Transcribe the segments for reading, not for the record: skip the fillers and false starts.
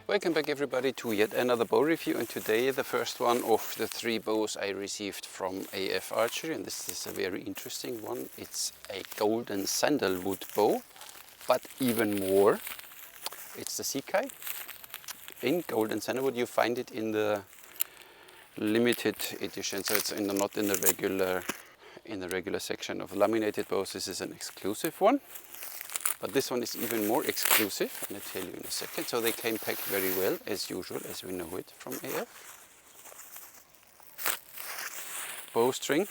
Welcome back everybody to yet another bow review, and today the first one of the 3 bows I received from AF Archery, and this is a very interesting one. It's a golden sandalwood bow, but even more, it's the SiCai in golden sandalwood. You find it in the limited edition, so it's not in the regular section of laminated bows. This is an exclusive one. But this one is even more exclusive, and I'll tell you in a second. So they came packed very well, as usual, as we know it from AF. Bowstring,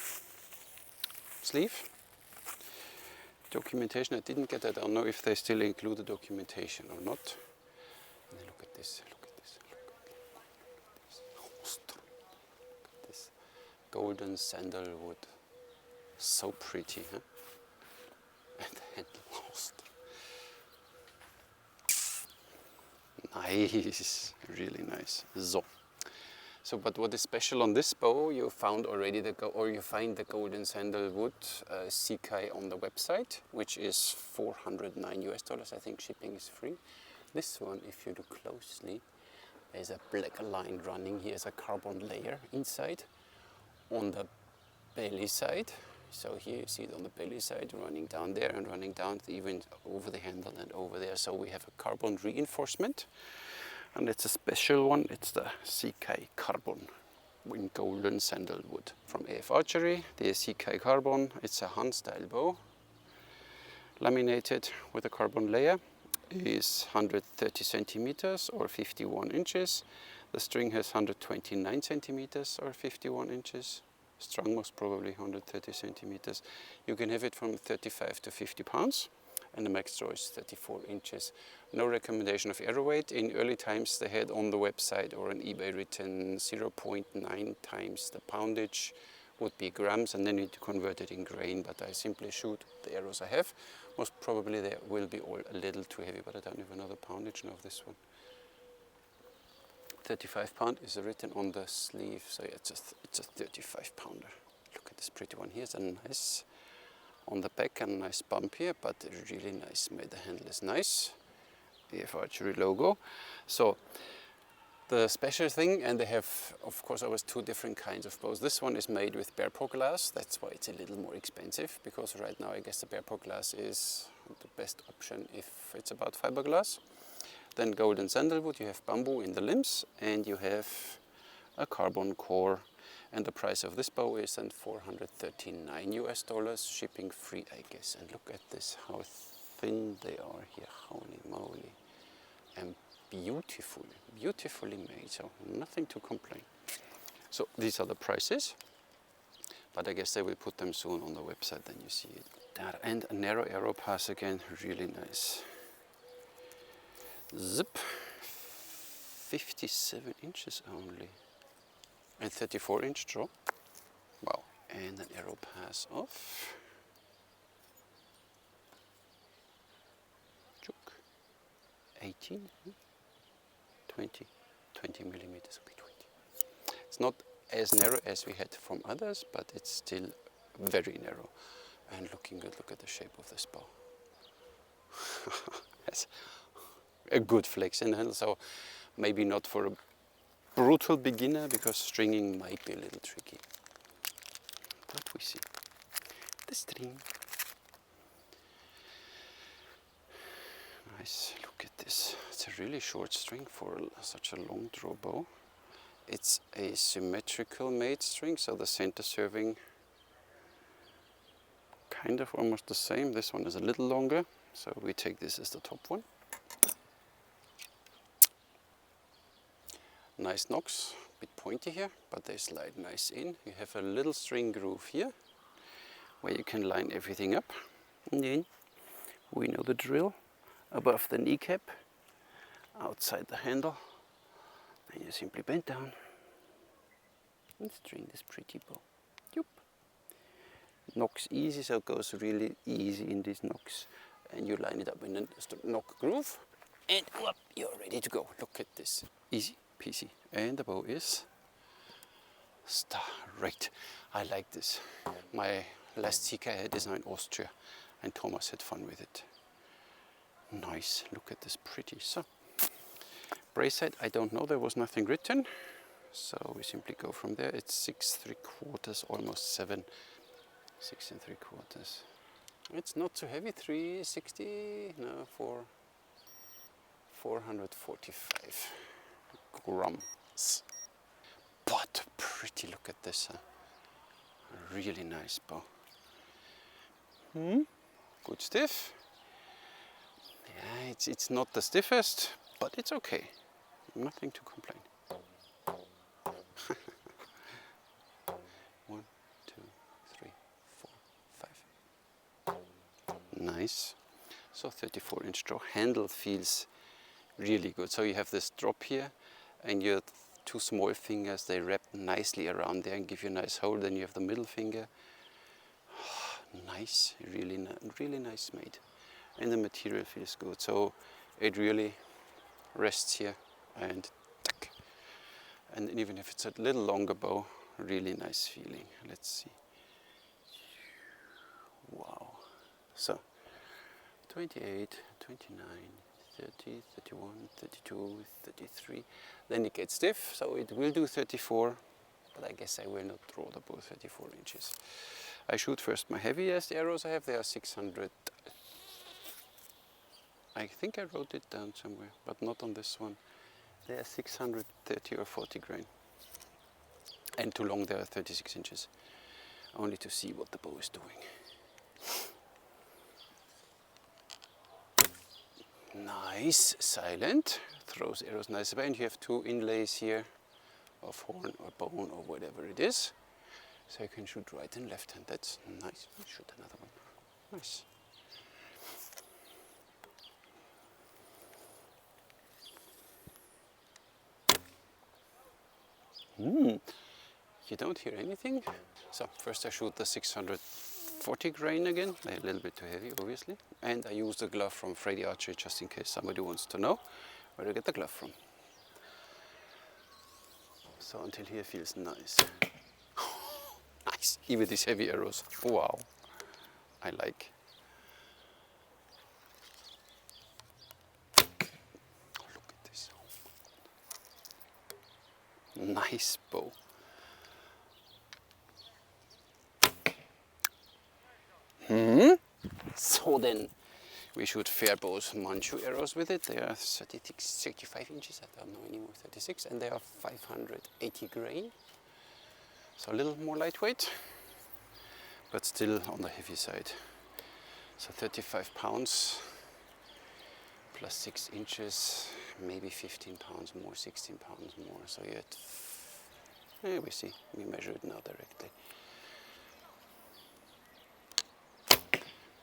sleeve. Documentation, I didn't get that. I don't know if they still include the documentation or not. And look at this, look at this, look at this. Golden sandalwood. So pretty, huh? And the handle lost. Nice, really nice. So, but what is special on this bow? You found already you find the golden sandalwood SiCai on the website, which is $409 I think. Shipping is free. This one, if you look closely, there's a black line running. Here's a carbon layer inside on the belly side. So here you see it on the belly side, running down there and running down even over the handle and over there. So we have a carbon reinforcement, and it's a special one. It's the SiCai Carbon in golden sandalwood from AF Archery. The SiCai Carbon, it's a hand style bow, laminated with a carbon layer. It is 130 centimeters or 51 inches. The string has 129 centimeters or 51 inches. Strung most probably 130 centimeters. You can have it from 35 to 50 pounds, and the max draw is 34 inches. No recommendation of arrow weight. In early times they had on the website or on eBay written 0.9 times the poundage would be grams, and then you need to convert it in grain, but I simply shoot the arrows I have. Most probably they will be all a little too heavy, but I don't have another poundage now of this one. 35 pound is written on the sleeve, so yeah, it's a 35 pounder. Look at this pretty one. Here's a nice, on the back, a nice bump here, but really nice made. The handle is nice. AF Archery logo. So the special thing, and they have, of course, always 2 different kinds of bows. This one is made with bear paw glass. That's why it's a little more expensive, because right now I guess the bear paw glass is the best option if it's about fiberglass. Then golden sandalwood, you have bamboo in the limbs, and you have a carbon core. And the price of this bow is then $439, shipping free, I guess. And look at this, how thin they are here, holy moly. And beautifully made, so nothing to complain. So these are the prices, but I guess they will put them soon on the website, then you see it. There, and a narrow arrow pass again, really nice. Zip, 57 inches only, and 34-inch draw. Wow, and an arrow pass off. 18, 20 millimeters. It's not as narrow as we had from others, but it's still very narrow and looking good. Look at the shape of this bow. Yes. A good flex in the handle, so maybe not for a brutal beginner, because stringing might be a little tricky. But we see the string. Nice, look at this. It's a really short string for such a long draw bow. It's a symmetrical made string, so the center serving kind of almost the same. This one is a little longer, so we take this as the top one. Nice knocks, a bit pointy here, but they slide nice in. You have a little string groove here where you can line everything up. And then we know the drill. Above the kneecap, outside the handle, and you simply bend down and string this pretty bow. Yup. Knocks easy, so it goes really easy in these knocks. And you line it up in a knock groove, and whoop, you're ready to go. Look at this. Easy peasy. And the bow is straight. I like this. My last SiCai I had is now in Austria, and Thomas had fun with it. Nice, look at this pretty. So Brace height, I don't know, there was nothing written. So we simply go from there. It's 6 3/4, almost 7. 6 3/4. It's not too heavy, 360, no, 445 grams. But pretty, look at this. A really nice bow. Good stiff. Yeah, it's not the stiffest, but it's okay. Nothing to complain. 1, 2, 3, 4, 5. Nice. So 34-inch draw. Handle feels really good. So you have this drop here, and your two small fingers, they wrap nicely around there and give you a nice hold. Then you have the middle finger. Nice, really nice made. And the material feels good. So it really rests here and tack. And even if it's a little longer bow, really nice feeling. Let's see. Wow. So 28, 29, 30, 31, 32, 33. Then it gets stiff, so it will do 34, but I guess I will not draw the bow 34 inches. I shoot first my heaviest arrows I have. They are 600. I think I wrote it down somewhere, but not on this one. They are 630 or 40 grain. And too long, they are 36 inches. Only to see what the bow is doing. Nice, silent, throws arrows nice away, and you have two inlays here of horn or bone or whatever it is. So you can shoot right and left hand. That's nice. Shoot another one. Nice. You don't hear anything. So first I shoot the 640 grain again, a little bit too heavy obviously, and I use the glove from AF Archery just in case somebody wants to know where to get the glove from. So until here feels nice. Nice, even these heavy arrows. Wow, I like. Oh, look at this. Nice bow. So then we shoot fair bows Manchu arrows with it. They are 35 inches, I don't know anymore, 36, and they are 580 grain. So a little more lightweight, but still on the heavy side. So 35 pounds plus 6 inches, maybe 15 pounds more, 16 pounds more. So we see, we measure it now directly.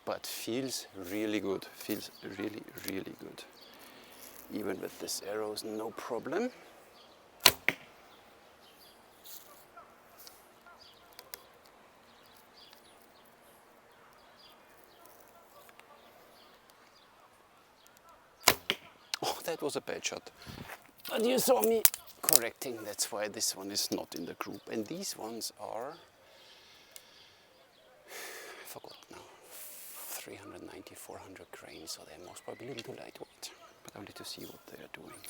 But feels really good, feels really good. Even with this arrows, no problem. Oh, that was a bad shot. But you saw me correcting, that's why this one is not in the group. And these ones are, I forgot now, 390, 400 grain, so they're most probably a little too lightweight. But only to see what they're doing.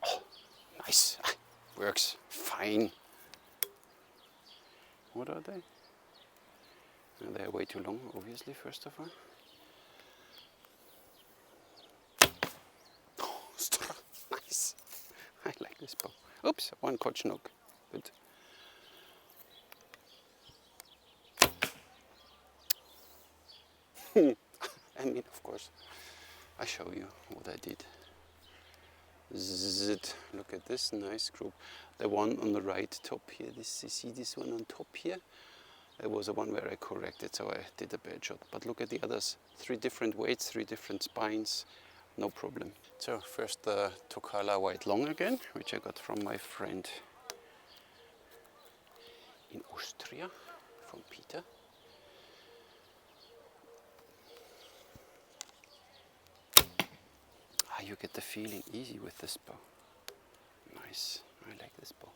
Oh, nice, works fine. What are they? They're way too long, obviously, first of all. Oh, nice. I like this bow. Oops, one caught snook. Good. I mean, of course, I show you what I did. Zit. Look at this nice group. The one on the right top here, you see this one on top here? It was the one where I corrected, so I did a bad shot. But look at the others, 3 different weights, 3 different spines, no problem. So first the Tokala white long again, which I got from my friend in Austria, from Peter. You get the feeling easy with this bow. Nice, I like this bow.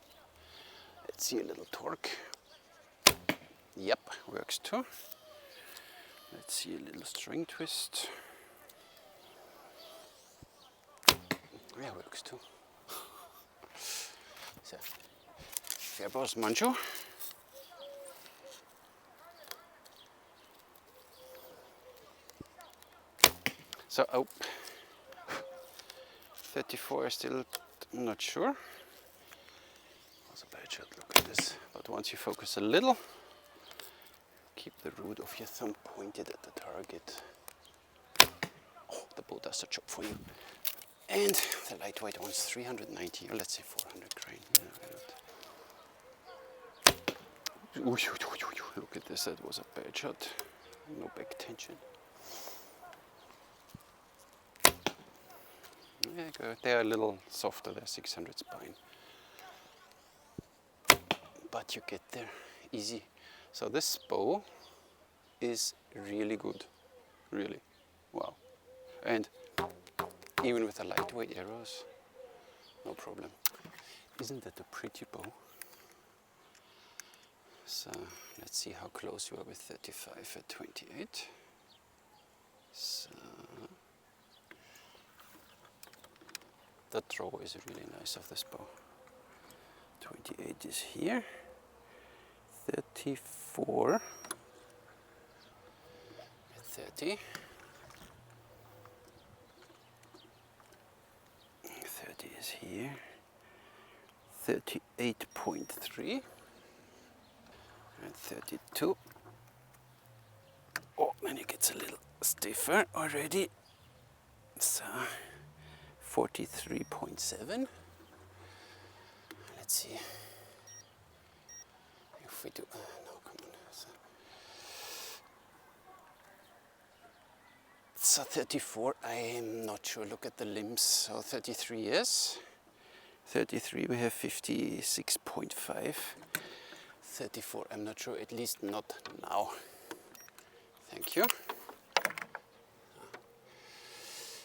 Let's see a little torque. Yep, works too. Let's see a little string twist. Yeah, works too. So, Fairbow's Mancho. So, oh, 34 is still, I'm not sure. That's a bad shot, look at this. But once you focus a little, keep the root of your thumb pointed at the target. Oh, the bow does the job for you. And the lightweight one's 390, or let's say 400 grain. Yeah, look at this, that was a bad shot. No back tension. Yeah, good. They're a little softer, they're 600 spine. But you get there easy. So this bow is really good, really. Wow. And even with the lightweight arrows, no problem. Isn't that a pretty bow? So let's see how close you are with 35 at 28. So the draw is really nice of this bow. 28 is here. 34 at 30. 30 is here. 38.3 and 32. Oh, then it gets a little stiffer already. So 43.7. Let's see if we do. No, come on. So 34, I'm not sure. Look at the limbs. So 33 yes. 33 we have 56.5. 34 I'm not sure, at least not now. Thank you.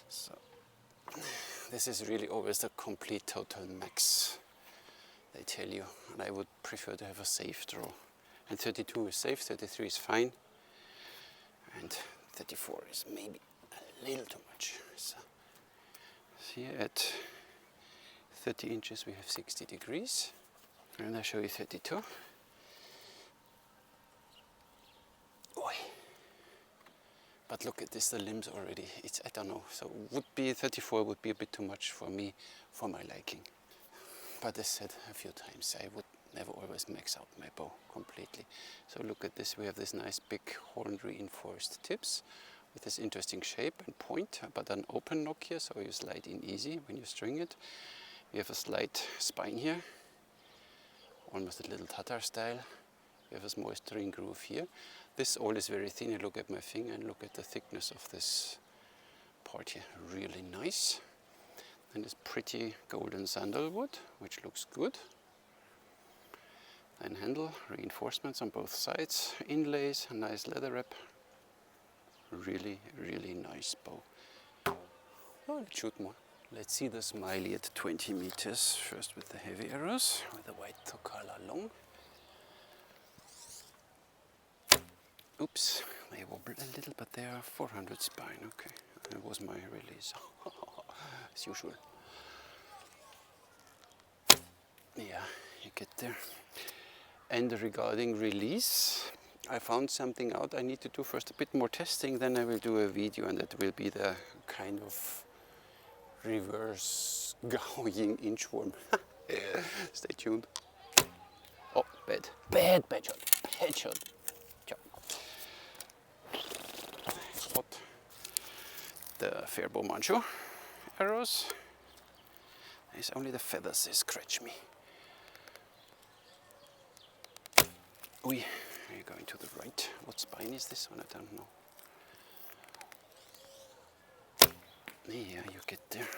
So this is really always the complete total max, they tell you, and I would prefer to have a safe draw. And 32 is safe, 33 is fine, and 34 is maybe a little too much. So here at 30 inches we have 60 degrees, and I show you 32. Oi. But look at this, the limbs already, it's, I don't know, so would be 34 would be a bit too much for me, for my liking. But as said a few times, I would never always max out my bow completely. So look at this, we have this nice big horn reinforced tips with this interesting shape and point, but an open nock here, so you slide in easy when you string it. We have a slight spine here, almost a little Tatar style. We have a small string groove here. This all is very thin. You look at my finger and look at the thickness of this part here. Really nice. And this pretty golden sandalwood, which looks good. And handle reinforcements on both sides, inlays, a nice leather wrap. Really, really nice bow. Oh, let's shoot more. Let's see the smiley at 20 meters. First with the heavy arrows, with the white Tokala long. Oops, they wobble a little, but they are 400 spine. Okay, that was my release, as usual. Yeah, you get there. And regarding release, I found something out. I need to do first a bit more testing, then I will do a video, and that will be the kind of reverse gowing inchworm. Stay tuned. Oh, bad shot, bad shot. Spot the Fairbau Mancho arrows. It's only the feathers they scratch me. Oi, are you going to the right? What spine is this one? I don't know. Yeah, you get there.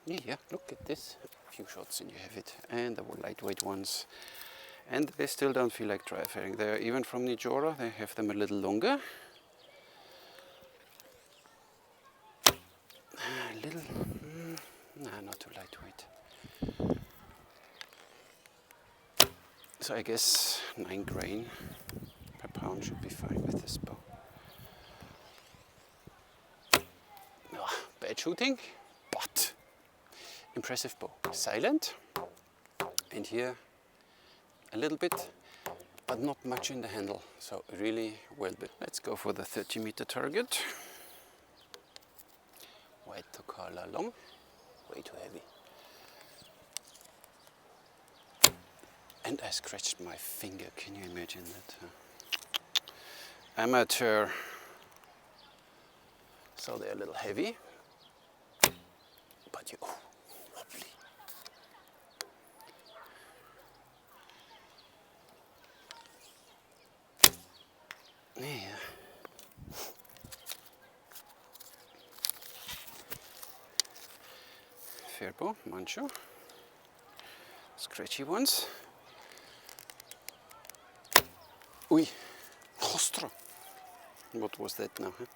Yeah, look at this. A few shots and you have it. And the lightweight ones. And they still don't feel like dry firing. They're even from Nijora, they have them a little longer. A little, nah, not too lightweight. So I guess 9 grain per pound should be fine with this bow. Bad shooting, but impressive bow. Silent, and here a little bit, but not much in the handle. So really well built. Let's go for the 30-meter target. White to color long, way too heavy. And I scratched my finger, can you imagine that? Amateur. So they're a little heavy, but oh, lovely. Yeah. Fair bow, mancho. Scratchy ones. Ui, ostro. What was that now? Huh?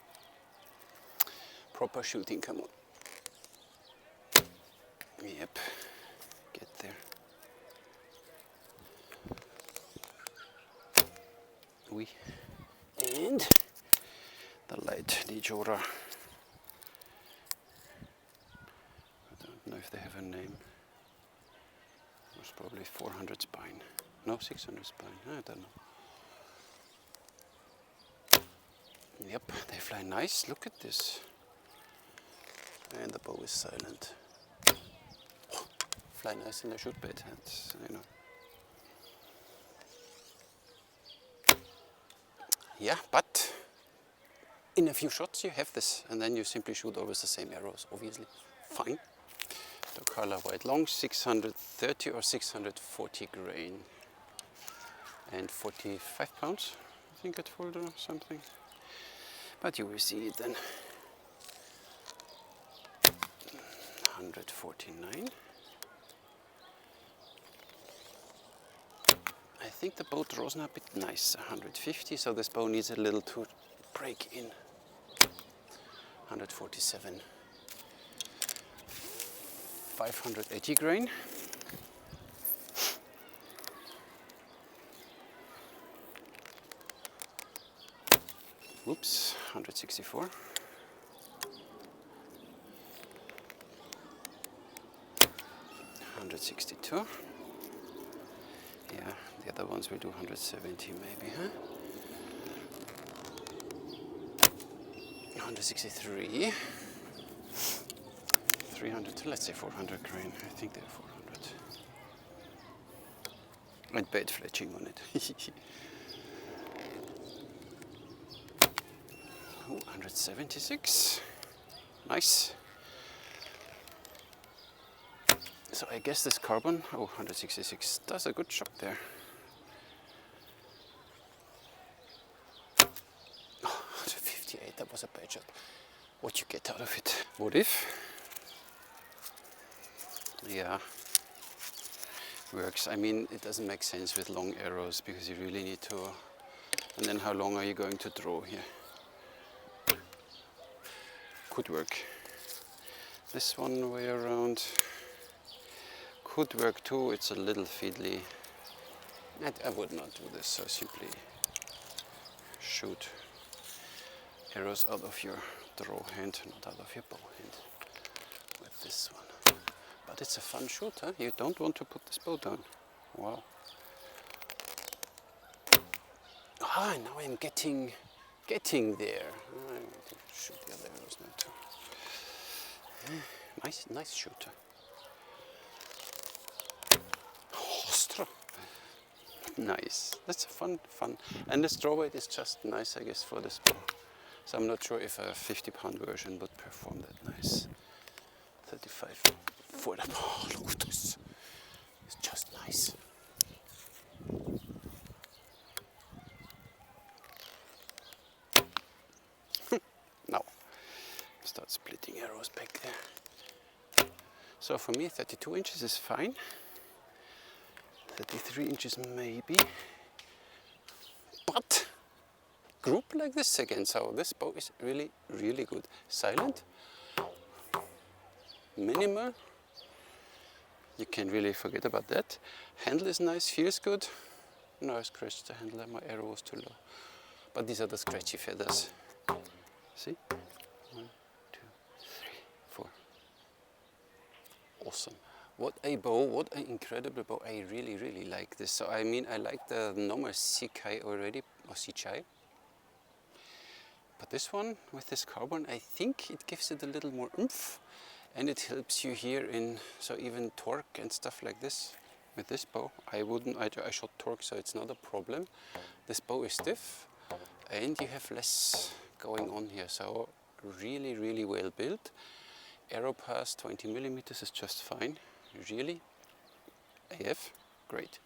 Proper shooting, come on. Yep, get there. Ui. And the light Dijora. I don't know if they have a name. It's probably 400 spine. No, 600 spine, I don't know. Yep, they fly nice, look at this. And the bow is silent. Oh, fly nice in the shoot bed, and you know. Yeah, but in a few shots you have this, and then you simply shoot always the same arrows, obviously. Fine. The color white long, 630 or 640 grain. And 45 pounds, I think at folder or something. But you will see it then. 149. I think the bow draws now a bit nice. 150, so this bow needs a little to break in. 147. 580 grain. Oops, 164. 162. Yeah, the other ones will do 170 maybe, huh? 163. 300, let's say 400 grain. I think they're 400. And bed fletching on it. Oh, 176. Nice. So I guess this carbon, 166, does a good job there. Oh, 158, that was a bad shot. What you get out of it? What if? Yeah, works. I mean, it doesn't make sense with long arrows because you really need to. And then how long are you going to draw here? Could work. This one way around could work too. It's a little fiddly. I would not do this. So simply shoot arrows out of your draw hand, not out of your bow hand with this one. But it's a fun shoot, huh? You don't want to put this bow down. Wow. Ah, now I'm getting there. I'm going to shoot the other arrows now too. Nice shooter. Ostro. Nice. That's fun. And the straw weight is just nice, I guess, for this bow. So I'm not sure if a 50-pound version would perform that nice. 35 for the bow. Oh, look at this. It's just nice. Now, start splitting arrows back there. So for me, 32 inches is fine. 33 inches maybe. But group like this again. So this bow is really, really good. Silent. Minimal. You can really forget about that. Handle is nice, feels good. No, I scratched the handle and my arrow was too low. But these are the scratchy feathers. See? 1, 2, 3, 4. Awesome. What a bow, what an incredible bow. I really, really like this. So I mean, I like the normal SiCai already, or SiCai. But this one, with this carbon, I think it gives it a little more oomph. And it helps you here in, so even torque and stuff like this. With this bow, I shot torque, so it's not a problem. This bow is stiff, and you have less going on here. So really, really well built. Arrow pass 20 millimeters is just fine. Really, AF, great.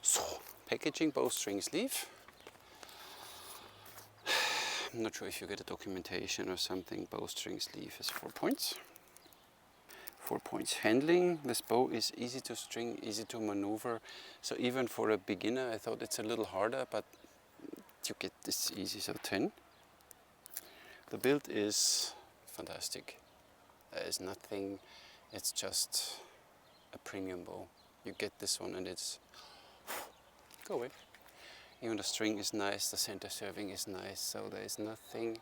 So, packaging, bowstring sleeve. I'm not sure if you get a documentation or something. Bowstring sleeve is 4 points. 4 points. Handling, this bow is easy to string, easy to maneuver. So even for a beginner, I thought it's a little harder, but you get this easy, so 10. The build is fantastic. There is nothing, it's just a premium bow. You get this one and it's, go away. Even the string is nice, the center serving is nice, so there is nothing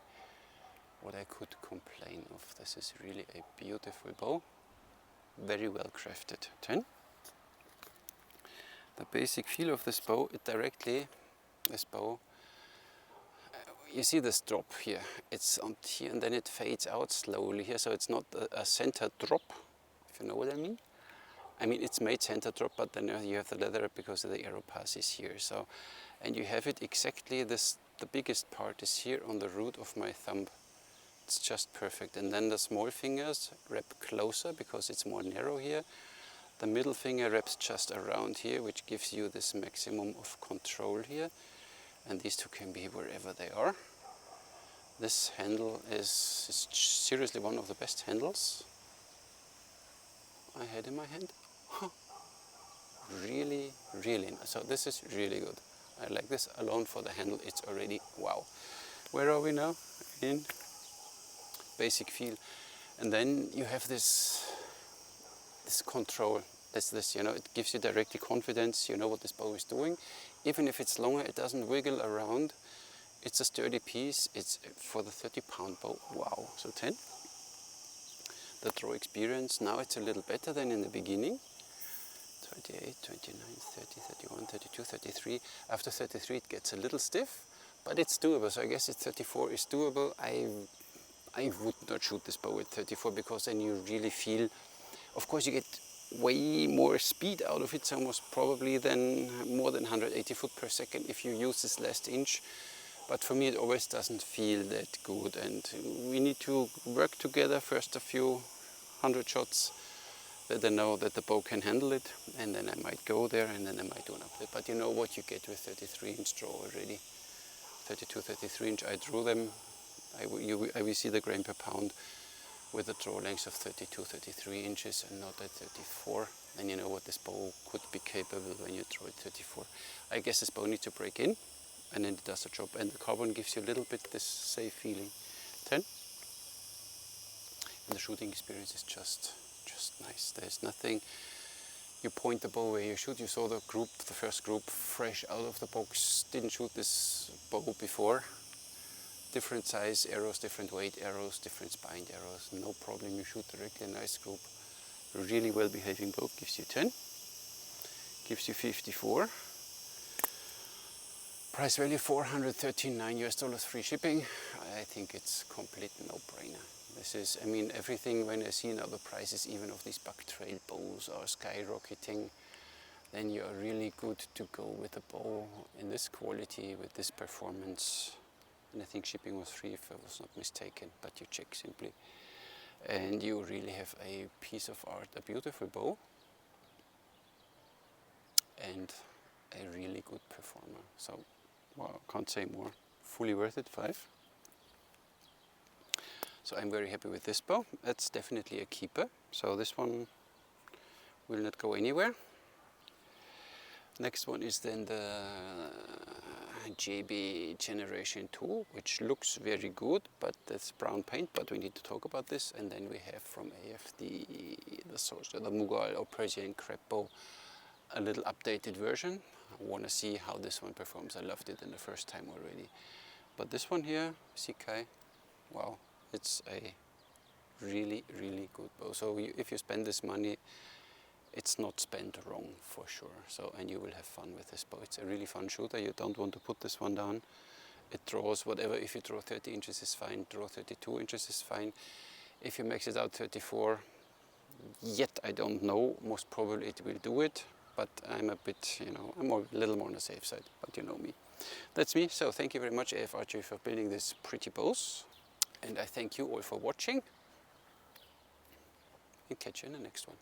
what I could complain of. This is really a beautiful bow. Very well crafted. 10. The basic feel of this bow, this bow, you see this drop here. It's on here and then it fades out slowly here, so it's not a center drop, if you know what I mean. I mean, it's made center drop, but then you have the leather because the arrow pass is here. So, and you have it exactly this. The biggest part is here on the root of my thumb. It's just perfect. And then the small fingers wrap closer because it's more narrow here. The middle finger wraps just around here, which gives you this maximum of control here. And these two can be wherever they are. This handle is seriously one of the best handles I had in my hand. Really, really nice. So this is really good. I like this alone for the handle. It's already wow. Where are we now? In basic feel. And then you have this control. This, you know, it gives you directly confidence. You know what this bow is doing. Even if it's longer, it doesn't wiggle around. It's a sturdy piece. It's for the 30-pound bow. Wow. So 10. The draw experience, now it's a little better than in the beginning. 28, 29, 30, 31, 32, 33. After 33 it gets a little stiff, but it's doable. So I guess 34 is doable. I would not shoot this bow at 34 because then you really feel, of course you get way more speed out of it, so most probably than more than 180 foot per second if you use this last inch. But for me it always doesn't feel that good, and we need to work together first a few 100 shots that I know that the bow can handle it, and then I might go there and then I might do an update. But you know what you get with 33 inch draw already. 32, 33 inch, I drew them. I will see the grain per pound with a draw length of 32, 33 inches and not at 34. And you know what this bow could be capable when you draw at 34. I guess this bow needs to break in, and then it does the job. And the carbon gives you a little bit this safe feeling. 10. And the shooting experience is just nice. There's nothing. You point the bow where you shoot. You saw the first group, fresh out of the box. Didn't shoot this bow before. Different size arrows, different weight arrows, different spined arrows. No problem. You shoot directly. A nice group. Really well behaving bow. Gives you 10. Gives you 54. Price value $439 US, free shipping. I think it's complete no-brainer. This is, I mean, everything when I see now the prices even of these bucktail bows are skyrocketing, then you are really good to go with a bow in this quality, with this performance. And I think shipping was free if I was not mistaken, but you check simply. And you really have a piece of art, a beautiful bow, and a really good performer. So, wow, can't say more. Fully worth it, 5. So I'm very happy with this bow. That's definitely a keeper. So this one will not go anywhere. Next one is then the JB Generation 2, which looks very good, but that's brown paint, but we need to talk about this. And then we have from AF the source, the Mughal or Persian crab bow, a little updated version. I want to see how this one performs. I loved it in the first time already. But this one here, SiCai, wow, it's a really, really good bow. So if you spend this money, it's not spent wrong for sure. So, and you will have fun with this bow. It's a really fun shooter. You don't want to put this one down. It draws whatever. If you draw 30 inches is fine, draw 32 inches is fine. If you max it out 34, yet I don't know, most probably it will do it, but I'm a bit, you know, I'm a little more on the safe side, but you know me. That's me. So thank you very much, AF Archery, for building these pretty bows, and I thank you all for watching, and catch you in the next one.